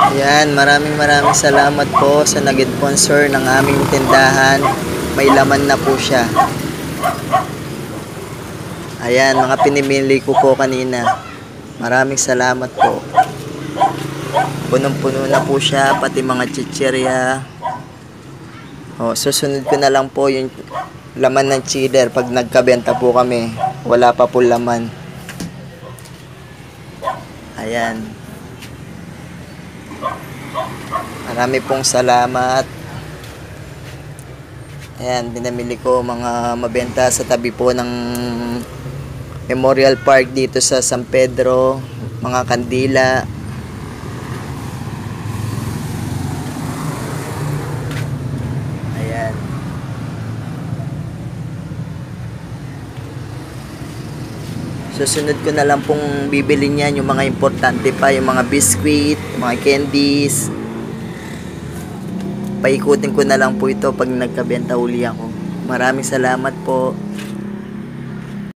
Ayan, maraming salamat po sa nag-sponsor ng aming tindahan. May laman na po siya. Ayan, mga pinimili ko po kanina. Maraming salamat po. Punong-puno na po siya, pati mga chichirya. O, susunod ko na lang po yung laman ng cheddar pag nagkabenta po kami. Wala pa po laman. Ayan. Marami pong salamat. Ayan, binamili ko mga mabenta sa tabi po ng Memorial Park dito sa San Pedro. Mga kandila. Ayan. Susunod ko na lang pong bibili niyan yung mga importante pa, yung mga biscuit, yung mga candies. Paikutin ko na lang po ito pag nagkabenta uli ako. Maraming salamat po.